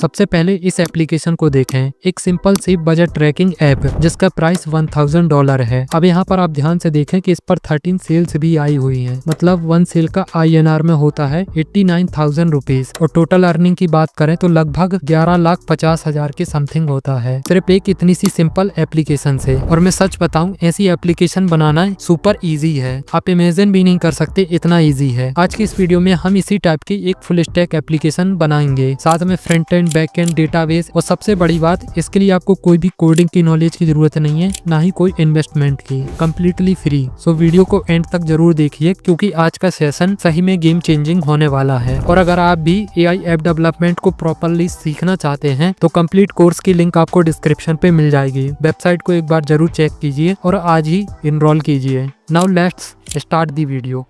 सबसे पहले इस एप्लीकेशन को देखें। एक सिंपल सी बजट ट्रैकिंग ऐप जिसका प्राइस $1000 है। अब यहाँ पर आप ध्यान से देखें कि इस पर 13 सेल्स भी आई हुई हैं। मतलब 1 सेल का INR में होता है 89,000 रुपीज और टोटल अर्निंग की बात करें तो लगभग 11,50,000 के समथिंग होता है, सिर्फ एक इतनी सी सिंपल एप्लीकेशन से। और मैं सच बताऊं, ऐसी एप्लीकेशन बनाना सुपर इजी है, आप इमेजिन भी नहीं कर सकते इतना इजी है। आज की इस वीडियो में हम इसी टाइप की एक फुल स्टैक एप्लीकेशन बनाएंगे, साथ में front end back and database. और सबसे बड़ी बात, इसके लिए आपको कोई भी कोडिंग की नॉलेज की जरूरत नहीं है, ना ही कोई इन्वेस्टमेंट की, कम्प्लीटली फ्री। सो वीडियो को एंड तक जरूर देखिए क्योंकि आज का सेशन सही में गेम चेंजिंग होने वाला है। और अगर आप भी AI ऐप डेवलपमेंट को प्रॉपरली सीखना चाहते हैं तो कंप्लीट कोर्स की लिंक आपको डिस्क्रिप्शन पे मिल जाएगी। वेबसाइट को एक बार जरूर चेक कीजिए और आज ही इनरोल कीजिए। Now let's start the video.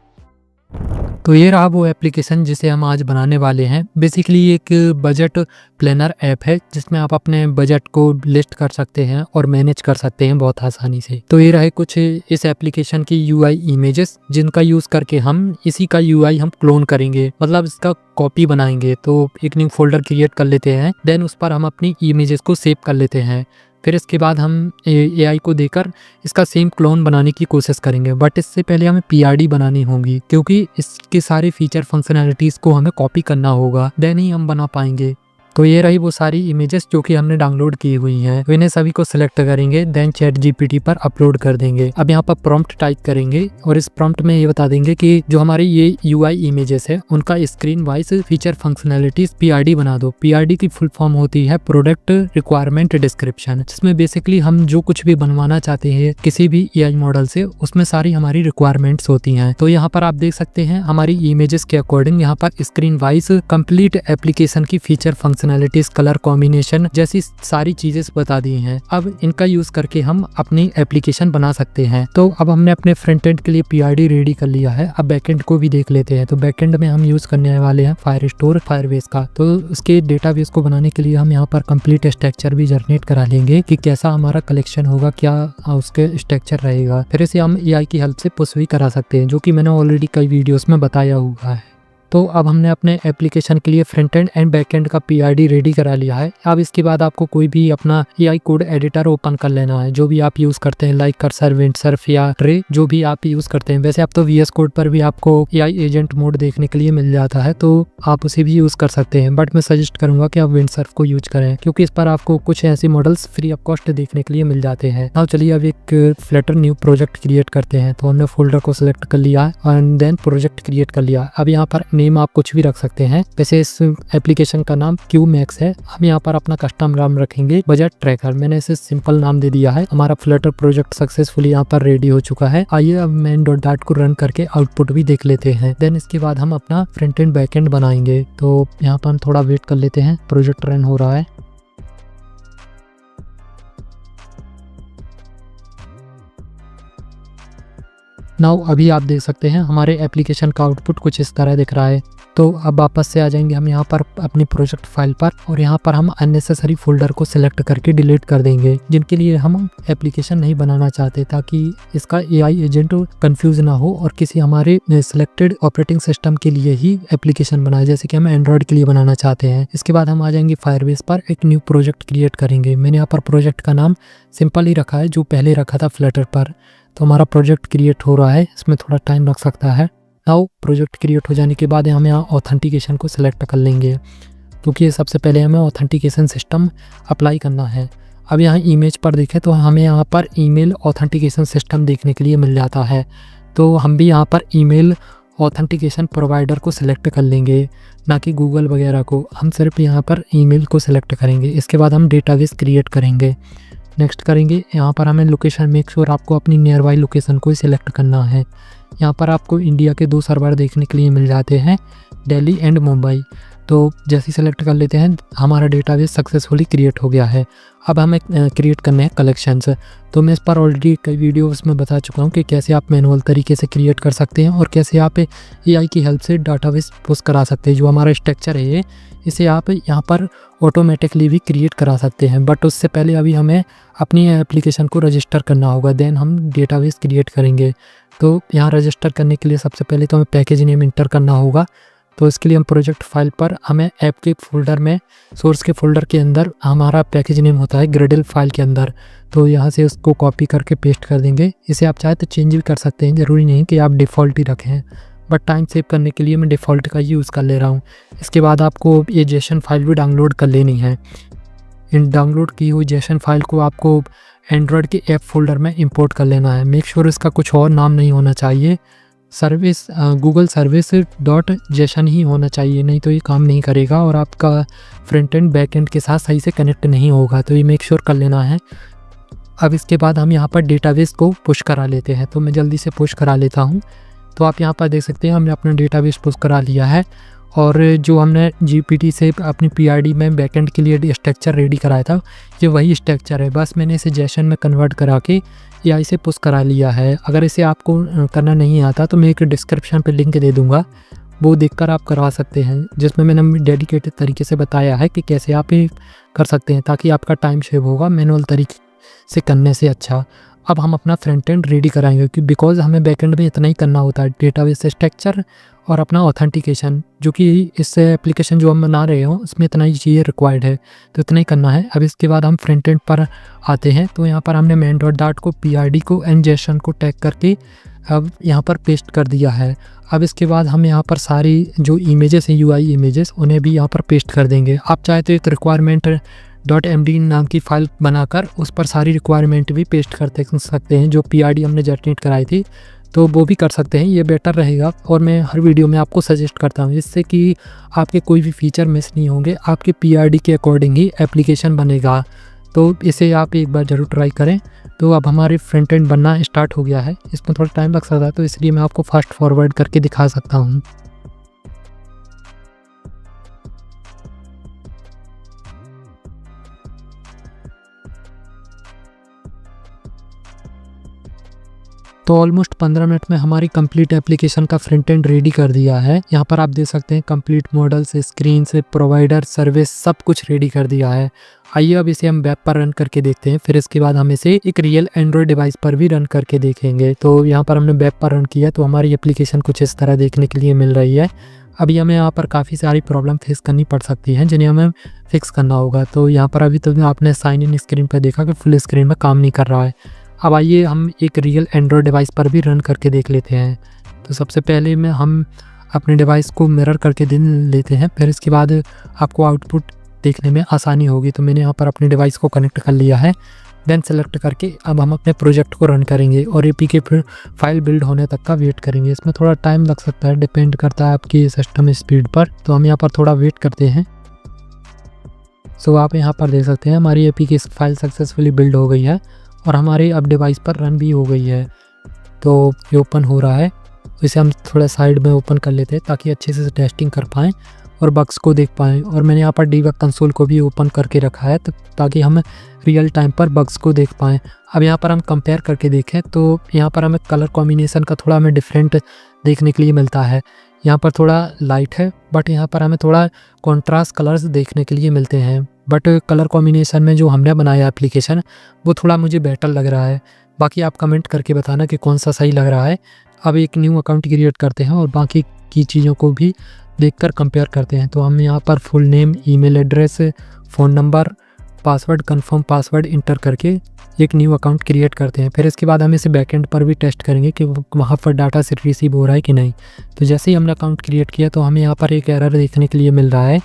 तो ये रहा वो एप्लीकेशन जिसे हम आज बनाने वाले हैं। बेसिकली एक बजट प्लानर ऐप है जिसमें आप अपने बजट को लिस्ट कर सकते हैं और मैनेज कर सकते हैं बहुत आसानी से। तो ये रहे कुछ इस एप्लीकेशन की UI इमेजेस जिनका यूज करके हम इसी का UI हम क्लोन करेंगे, मतलब इसका कॉपी बनाएंगे। तो एक न्यू फोल्डर क्रिएट कर लेते हैं, देन उस पर हम अपनी इमेजेस को सेव कर लेते हैं। फिर इसके बाद हम AI को देकर इसका सेम क्लोन बनाने की कोशिश करेंगे, बट इससे पहले हमें PRD बनानी होगी क्योंकि इसके सारे फीचर फंक्शनैलिटीज़ को हमें कॉपी करना होगा, देन ही हम बना पाएंगे। तो ये रही वो सारी इमेजेस जो कि हमने डाउनलोड की हुई हैं। तो इन्हें सभी को सिलेक्ट करेंगे, देन ChatGPT पर अपलोड कर देंगे। अब यहाँ पर प्रॉम्प्ट टाइप करेंगे और इस प्रॉम्प्ट में ये बता देंगे कि जो हमारी ये UI इमेजेस है उनका screen wise feature functionalities PRD बना दो। PRD की फुल फॉर्म होती है प्रोडक्ट रिक्वायरमेंट डिस्क्रिप्शन, जिसमें बेसिकली हम जो कुछ भी बनवाना चाहते हैं किसी भी AI मॉडल से, उसमें सारी हमारी रिक्वायरमेंट्स होती हैं। तो यहाँ पर आप देख सकते हैं हमारी इमेजेस के अकॉर्डिंग यहाँ पर स्क्रीन वाइज कंप्लीट एप्लीकेशन की फीचर फंक्शनैलिटीज, कलर कॉम्बिनेशन जैसी सारी चीजें बता दी हैं। अब इनका यूज करके हम अपनी एप्लीकेशन बना सकते हैं। तो अब हमने अपने फ्रंट एंड के लिए PRD रेडी कर लिया है। अब बैकएंड को भी देख लेते हैं। तो बैकएंड में हम यूज करने वाले हैं फायरस्टोर फायरबेस का। तो उसके डेटाबेस को बनाने के लिए हम यहाँ पर कंप्लीट स्ट्रक्चर भी जनरेट करा लेंगे कि कैसा हमारा कलेक्शन होगा, क्या उसके स्ट्रक्चर रहेगा। फिर इसे हम AI की हेल्प से पुश भी करा सकते हैं, जो कि मैंने ऑलरेडी कई वीडियोस में बताया हुआ है। तो अब हमने अपने एप्लीकेशन के लिए front end and back and का PRD रेडी करा लिया है। अब इसके बाद आपको कोई भी अपना AI कोड एडिटर ओपन कर लेना है, जो भी आप यूज करते हैं, लाइक कर्सर, विंडसर्फ या ट्रे, जो भी आप यूज करते हैं। वैसे आप तो VS कोड पर भी आपको AI एजेंट मोड देखने के लिए मिल जाता है, तो आप उसे भी यूज कर सकते हैं, बट मैं सजेस्ट करूंगा कि आप विंडसर्फ को यूज करें क्योंकि इस पर आपको कुछ ऐसे मॉडल्स फ्री ऑफ कॉस्ट देखने के लिए मिल जाते हैं। अब चलिए अब एक फ्लटर न्यू प्रोजेक्ट क्रिएट करते हैं। तो हमने फोल्डर को सिलेक्ट कर लिया एंड देन प्रोजेक्ट क्रिएट कर लिया। अब यहाँ पर नेम आप कुछ भी रख सकते हैं। वैसे इस एप्लीकेशन का नाम QMax है। हम यहाँ पर अपना कस्टम नाम रखेंगे बजट ट्रैकर। मैंने इसे सिंपल नाम दे दिया है। हमारा फ्लटर प्रोजेक्ट सक्सेसफुली यहाँ पर रेडी हो चुका है। आइए अब main.dart को रन करके आउटपुट भी देख लेते हैं। देन इसके बाद हम अपना फ्रंट एंड बैक एंड बनाएंगे। तो यहाँ पर हम थोड़ा वेट कर लेते हैं, प्रोजेक्ट रन हो रहा है। नाउ अभी आप देख सकते हैं हमारे एप्लीकेशन का आउटपुट कुछ इस तरह दिख रहा है। तो अब वापस से आ जाएंगे हम यहाँ पर अपनी प्रोजेक्ट फाइल पर और यहाँ पर हम अननेसेसरी फोल्डर को सिलेक्ट करके डिलीट कर देंगे, जिनके लिए हम एप्लीकेशन नहीं बनाना चाहते, ताकि इसका AI एजेंट कंफ्यूज ना हो और किसी हमारे सिलेक्टेड ऑपरेटिंग सिस्टम के लिए ही एप्लीकेशन बनाए, जैसे कि हम एंड्रॉयड के लिए बनाना चाहते हैं। इसके बाद हम आ जाएंगे फायरबेस पर, एक न्यू प्रोजेक्ट क्रिएट करेंगे। मैंने यहाँ पर प्रोजेक्ट का नाम सिंपल ही रखा है, जो पहले रखा था फ्लटर पर। तो हमारा प्रोजेक्ट क्रिएट हो रहा है, इसमें थोड़ा टाइम लग सकता है। नाउ प्रोजेक्ट क्रिएट हो जाने के बाद हम यहाँ ऑथेंटिकेशन को सिलेक्ट कर लेंगे, क्योंकि सबसे पहले हमें ऑथेंटिकेशन सिस्टम अप्लाई करना है। अब यहाँ इमेज पर देखें तो हमें यहाँ पर ईमेल ऑथेंटिकेशन सिस्टम देखने के लिए मिल जाता है। तो हम भी यहाँ पर ईमेल ऑथेंटिकेशन प्रोवाइडर को सिलेक्ट कर लेंगे, ना कि गूगल वगैरह को। हम सिर्फ यहाँ पर ईमेल को सिलेक्ट करेंगे। इसके बाद हम डेटाबेस क्रिएट करेंगे, नेक्स्ट करेंगे। यहाँ पर हमें लोकेशन मेक श्योर आपको अपनी नियर बाई लोकेशन को सिलेक्ट करना है। यहाँ पर आपको इंडिया के 2 सर्वर देखने के लिए मिल जाते हैं, दिल्ली एंड मुंबई। तो जैसे सेलेक्ट कर लेते हैं, हमारा डेटाबेस सक्सेसफुली क्रिएट हो गया है। अब हमें क्रिएट करने हैं कलेक्शंस। तो मैं इस पर ऑलरेडी कई वीडियोस में बता चुका हूँ कि कैसे आप मैनुअल तरीके से क्रिएट कर सकते हैं और कैसे आप AI की हेल्प से डाटाबेस पुश करा सकते हैं। जो हमारा स्ट्रक्चर है इसे आप यहाँ पर ऑटोमेटिकली भी क्रिएट करा सकते हैं, बट उससे पहले अभी हमें अपनी एप्लीकेशन को रजिस्टर करना होगा, देन हम डेटाबेस क्रिएट करेंगे। तो यहाँ रजिस्टर करने के लिए सबसे पहले तो हमें पैकेज नेम इंटर करना होगा। तो इसके लिए हम प्रोजेक्ट फाइल पर हमें ऐप के फोल्डर में, सोर्स के फोल्डर के अंदर हमारा पैकेज नेम होता है ग्रेडल फाइल के अंदर, तो यहाँ से उसको कॉपी करके पेस्ट कर देंगे। इसे आप चाहे तो चेंज भी कर सकते हैं, ज़रूरी नहीं कि आप डिफ़ॉल्ट ही रखें, बट टाइम सेव करने के लिए मैं डिफ़ॉल्ट का यूज़ कर ले रहा हूँ। इसके बाद आपको ये जेसन फाइल भी डाउनलोड कर लेनी है। इन डाउनलोड की हुई जेसन फाइल को आपको एंड्रॉयड के ऐप फोल्डर में इंपोर्ट कर लेना है। मेक श्योर इसका कुछ और नाम नहीं होना चाहिए, service Google service dot JSON ही होना चाहिए, नहीं तो ये काम नहीं करेगा और आपका फ्रंट एंड बैक एंड के साथ सही से कनेक्ट नहीं होगा, तो ये मेक श्योर कर लेना है। अब इसके बाद हम यहाँ पर डेटाबेस को पुश करा लेते हैं, तो मैं जल्दी से पुश करा लेता हूँ। तो आप यहाँ पर देख सकते हैं हमने अपना डेटाबेस पुश करा लिया है, और जो हमने जीपीटी से अपनी पीआरडी में बैकएंड के लिए स्ट्रक्चर रेडी कराया था, ये वही स्ट्रक्चर है, बस मैंने इसे जेसन में कन्वर्ट करा के या इसे पुश करा लिया है। अगर इसे आपको करना नहीं आता तो मैं एक डिस्क्रिप्शन पे लिंक दे दूँगा, वो देखकर आप करवा सकते हैं, जिसमें मैंने डेडिकेटेड तरीके से बताया है कि कैसे आप ये कर सकते हैं, ताकि आपका टाइम सेव होगा मैनुअल तरीके से करने से अच्छा। अब हम अपना फ्रंट एंड रेडी कराएंगे, क्योंकि बिकॉज हमें बैकएंड में इतना ही करना होता है, डेटाबेस स्ट्रक्चर और अपना ऑथेंटिकेशन, जो कि इस एप्लीकेशन जो हम बना रहे हो उसमें इतना ही चीज़ें रिक्वायर्ड है, तो इतना ही करना है। अब इसके बाद हम फ्रंट एंड पर आते हैं, तो यहाँ पर हमने मेन डॉट डाट को, पीआरडी को एंड जेसन को टैग करके अब यहाँ पर पेस्ट कर दिया है। अब इसके बाद हम यहाँ पर सारी जो इमेजेस हैं, यूआई इमेजेस, उन्हें भी यहाँ पर पेस्ट कर देंगे। आप चाहे तो एक रिक्वायरमेंट .md नाम की फ़ाइल बनाकर उस पर सारी रिक्वायरमेंट भी पेस्ट करते सकते हैं, जो पीआरडी हमने जनरेट कराई थी, तो वो भी कर सकते हैं, ये बेटर रहेगा। और मैं हर वीडियो में आपको सजेस्ट करता हूँ, जिससे कि आपके कोई भी फीचर मिस नहीं होंगे, आपके पीआरडी के अकॉर्डिंग ही एप्लीकेशन बनेगा। तो इसे आप एक बार ज़रूर ट्राई करें। तो अब हमारे फ्रंट एंड बनना स्टार्ट हो गया है, इसमें थोड़ा टाइम लग सकता है, तो इसलिए मैं आपको फास्ट फॉरवर्ड करके दिखा सकता हूँ। तो ऑलमोस्ट 15 मिनट में हमारी कंप्लीट एप्लीकेशन का फ्रंट एंड रेडी कर दिया है। यहाँ पर आप देख सकते हैं कंप्लीट मॉडल्स, स्क्रीन से, प्रोवाइडर, सर्विस, सब कुछ रेडी कर दिया है। आइए अब इसे हम वेब पर रन करके देखते हैं, फिर इसके बाद हम इसे एक रियल एंड्रॉयड डिवाइस पर भी रन करके देखेंगे। तो यहाँ पर हमने वेब पर रन किया, तो हमारी एप्लीकेशन कुछ इस तरह देखने के लिए मिल रही है। अभी हमें यहाँ पर काफ़ी सारी प्रॉब्लम फेस करनी पड़ सकती हैं, जिन्हें हमें फिक्स करना होगा। तो यहाँ पर अभी तो आपने साइन इन स्क्रीन पर देखा कि फुल स्क्रीन में काम नहीं कर रहा है। अब आइए हम एक रियल एंड्रॉयड डिवाइस पर भी रन करके देख लेते हैं। तो सबसे पहले में हम अपने डिवाइस को मिरर करके देख लेते हैं, फिर इसके बाद आपको आउटपुट देखने में आसानी होगी। तो मैंने यहाँ पर अपने डिवाइस को कनेक्ट कर लिया है, देन सेलेक्ट करके अब हम अपने प्रोजेक्ट को रन करेंगे और एपीके फिर फाइल बिल्ड होने तक का वेट करेंगे। इसमें थोड़ा टाइम लग सकता है, डिपेंड करता है आपकी सिस्टम स्पीड पर, तो हम यहाँ पर थोड़ा वेट करते हैं। सो आप यहाँ पर देख सकते हैं हमारी एपीके फाइल सक्सेसफुली बिल्ड हो गई है और हमारे अब डिवाइस पर रन भी हो गई है। तो ये ओपन हो रहा है, इसे हम थोड़ा साइड में ओपन कर लेते हैं ताकि अच्छे से टेस्टिंग कर पाएँ और बग्स को देख पाएँ। और मैंने यहाँ पर डीबग कंसोल को भी ओपन करके रखा है ताकि हम रियल टाइम पर बग्स को देख पाएँ। अब यहाँ पर हम कंपेयर करके देखें तो यहाँ पर हमें कलर कॉम्बिनेशन का थोड़ा हमें डिफरेंट देखने के लिए मिलता है। यहाँ पर थोड़ा लाइट है, बट यहाँ पर हमें थोड़ा कॉन्ट्रास्ट कलर्स देखने के लिए मिलते हैं। बट कलर कॉम्बिनेशन में जो हमने बनाया एप्लीकेशन, वो थोड़ा मुझे बेटर लग रहा है। बाकी आप कमेंट करके बताना कि कौन सा सही लग रहा है। अब एक न्यू अकाउंट क्रिएट करते हैं और बाकी की चीज़ों को भी देखकर कंपेयर करते हैं। तो हम यहाँ पर full name, email address, phone number, password, confirm password inter करके एक न्यू अकाउंट क्रिएट करते हैं। फिर इसके बाद हम इसे बैकएंड पर भी टेस्ट करेंगे कि वहाँ पर डाटा से रिसीव हो रहा है कि नहीं। तो जैसे ही हमने अकाउंट क्रिएट किया तो हमें यहाँ पर एक एरर देखने के लिए मिल रहा है,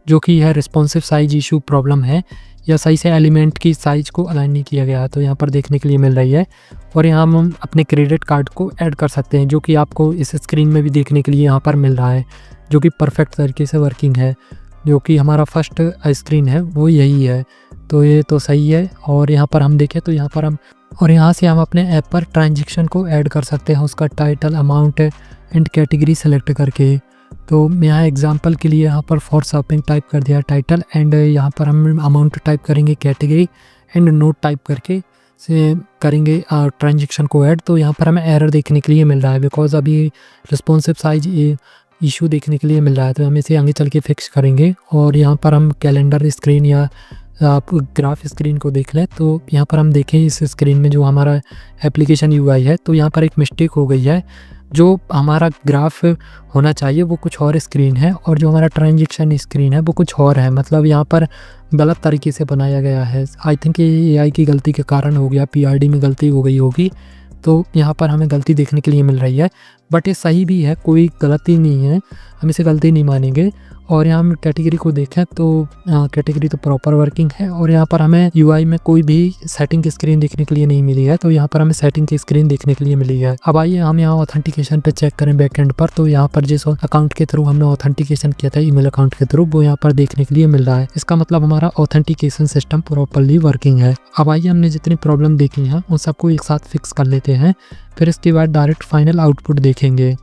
जो कि यह रिस्पॉन्सिव साइज इशू प्रॉब्लम है, या सही से एलिमेंट की साइज़ को अलाइन नहीं किया गया, तो यहाँ पर देखने के लिए मिल रही है। और यहाँ हम अपने क्रेडिट कार्ड को ऐड कर सकते हैं, जो कि आपको इस स्क्रीन में भी देखने के लिए यहाँ पर मिल रहा है, जो कि परफेक्ट तरीके से वर्किंग है। जो कि हमारा फर्स्ट स्क्रीन है वो यही है, तो ये तो सही है। और यहाँ पर हम देखें तो यहाँ पर हम और यहाँ से हम अपने ऐप पर ट्रांजैक्शन को ऐड कर सकते हैं, उसका title, amount and category select करके। तो मैं यहाँ एग्जांपल के लिए यहाँ पर फॉर शॉपिंग टाइप कर दिया टाइटल, एंड यहाँ पर हम अमाउंट टाइप करेंगे, कैटेगरी एंड नोट टाइप करके से करेंगे ट्रांजैक्शन को ऐड। तो यहाँ पर हमें एरर देखने के लिए मिल रहा है, बिकॉज अभी रिस्पॉन्सिव साइज इशू देखने के लिए मिल रहा है, तो हम इसे आगे चल के फिक्स करेंगे। और यहाँ पर हम कैलेंडर स्क्रीन या आप ग्राफ स्क्रीन को देख लें, तो यहाँ पर हम देखें इस स्क्रीन में जो हमारा एप्लीकेशन यूआई है, तो यहाँ पर एक मिस्टेक हो गई है। जो हमारा ग्राफ होना चाहिए वो कुछ और स्क्रीन है और जो हमारा ट्रांजेक्शन स्क्रीन है वो कुछ और है। मतलब यहाँ पर गलत तरीके से बनाया गया है। आई थिंक ये AI की गलती के कारण हो गया, PRD में गलती हो गई होगी, तो यहाँ पर हमें गलती देखने के लिए मिल रही है। बट ये सही भी है, कोई गलती नहीं है, हम इसे गलती नहीं मानेंगे। और यहाँ हम कैटेगरी को देखें तो कैटेगरी तो प्रॉपर वर्किंग है और यहाँ पर हमें UI में कोई भी सेटिंग की स्क्रीन देखने के लिए नहीं मिली है, तो यहाँ पर हमें सेटिंग की स्क्रीन देखने के लिए मिली है। अब आइए हम यहाँ ऑथेंटिकेशन पे चेक करें बैकएंड पर, तो यहाँ पर जिस अकाउंट के थ्रू हमने ऑथेंटिकेशन किया था ईमेल अकाउंट के थ्रू, वो यहाँ पर देखने के लिए मिल रहा है। इसका मतलब हमारा ऑथेंटिकेशन सिस्टम प्रॉपरली वर्किंग है। अब आइए हमने जितनी प्रॉब्लम देखी है उन सबको एक साथ फिक्स कर लेते हैं, फिर इसके बाद डायरेक्ट फाइनल आउटपुट देखेंगे।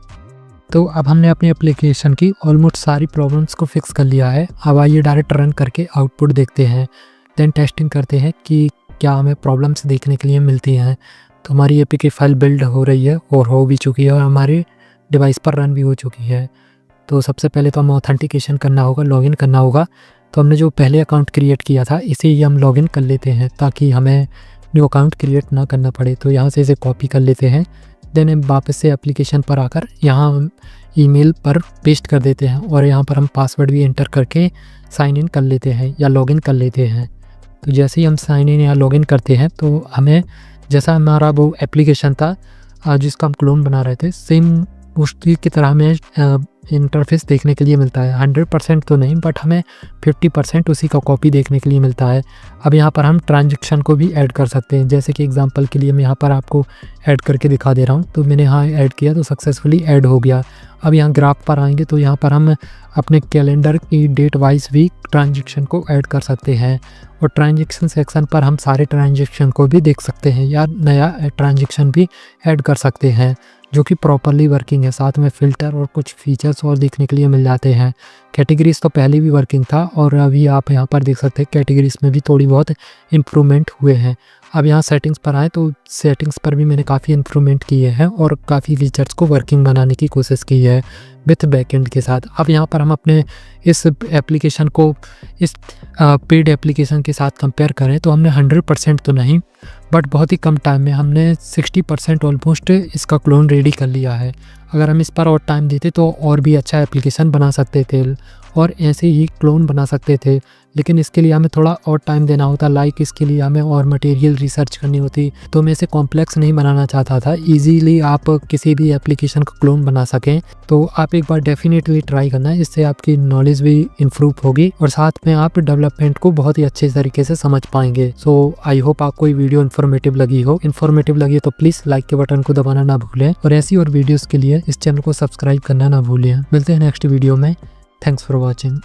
तो अब हमने अपनी एप्लीकेशन की ऑलमोस्ट सारी प्रॉब्लम्स को फिक्स कर लिया है। अब आइए डायरेक्ट रन करके आउटपुट देखते हैं, देन टेस्टिंग करते हैं कि क्या हमें प्रॉब्लम्स देखने के लिए मिलती हैं। तो हमारी APK फाइल बिल्ड हो रही है और हो भी चुकी है और हमारे डिवाइस पर रन भी हो चुकी है। तो सबसे पहले तो हमें ऑथेंटिकेशन करना होगा, लॉगिन करना होगा। तो हमने जो पहले अकाउंट क्रिएट किया था इसे ही हम लॉगिन कर लेते हैं ताकि हमें न्यू अकाउंट क्रिएट ना करना पड़े। तो यहाँ से इसे कॉपी कर लेते हैं, देन हम वापस से एप्लीकेशन पर आकर यहाँ ईमेल पर पेस्ट कर देते हैं और यहाँ पर हम पासवर्ड भी एंटर करके साइन इन कर लेते हैं या लॉगिन कर लेते हैं। तो जैसे ही हम साइन इन या लॉगिन करते हैं तो हमें जैसा हमारा वो एप्लीकेशन था जिसका हम क्लोन बना रहे थे, सेम उसी की तरह हमें इंटरफेस देखने के लिए मिलता है। 100% तो नहीं, बट हमें 50% उसी का कॉपी देखने के लिए मिलता है। अब यहाँ पर हम ट्रांजैक्शन को भी ऐड कर सकते हैं, जैसे कि एग्जांपल के लिए मैं यहाँ पर आपको ऐड करके दिखा दे रहा हूँ। तो मैंने यहाँ ऐड किया तो सक्सेसफुली ऐड हो गया। अब यहाँ ग्राफ पर आएंगे तो यहाँ पर हम अपने कैलेंडर की डेट वाइज भी ट्रांजैक्शन को ऐड कर सकते हैं और ट्रांजैक्शन सेक्शन पर हम सारे ट्रांजैक्शन को भी देख सकते हैं या नया ट्रांजैक्शन भी ऐड कर सकते हैं जो कि प्रॉपरली वर्किंग है। साथ में फ़िल्टर और कुछ फीचर्स और देखने के लिए मिल जाते हैं। कैटेगरीज तो पहले भी वर्किंग था और अभी आप यहाँ पर देख सकते हैं कैटेगरीज में भी थोड़ी बहुत इम्प्रूवमेंट हुए हैं। अब यहाँ सेटिंग्स पर आए तो सेटिंग्स पर भी मैंने काफ़ी इम्प्रूवमेंट किए हैं और काफ़ी फीचर्स को वर्किंग बनाने की कोशिश की है विथ बैकएंड के साथ। अब यहाँ पर हम अपने इस एप्लीकेशन को इस पेड एप्लीकेशन के साथ कंपेयर करें तो हमने 100% तो नहीं, बट बहुत ही कम टाइम में हमने 60% ऑलमोस्ट इसका क्लोन रेडी कर लिया है। अगर हम इस पर और टाइम देते तो और भी अच्छा एप्लीकेशन बना सकते थे और ऐसे ही क्लोन बना सकते थे, लेकिन इसके लिए हमें थोड़ा और टाइम देना होता। लाइक इसके लिए हमें और मटेरियल रिसर्च करनी होती, तो मैं इसे कॉम्प्लेक्स नहीं बनाना चाहता था। इजीली आप किसी भी एप्लीकेशन का क्लोन बना सकें, तो आप एक बार डेफिनेटली ट्राई करना, इससे आपकी नॉलेज भी इम्प्रूव होगी और साथ में आप डेवलपमेंट को बहुत ही अच्छे तरीके से समझ पाएंगे। सो आई होप आपको ये वीडियो इन्फॉर्मेटिव लगी हो। इन्फॉर्मेटिव लगी तो प्लीज़ लाइक के बटन को दबाना ना भूलें और ऐसी और वीडियोज़ के लिए इस चैनल को सब्सक्राइब करना ना भूलें। मिलते हैं नेक्स्ट वीडियो में। Thanks for watching.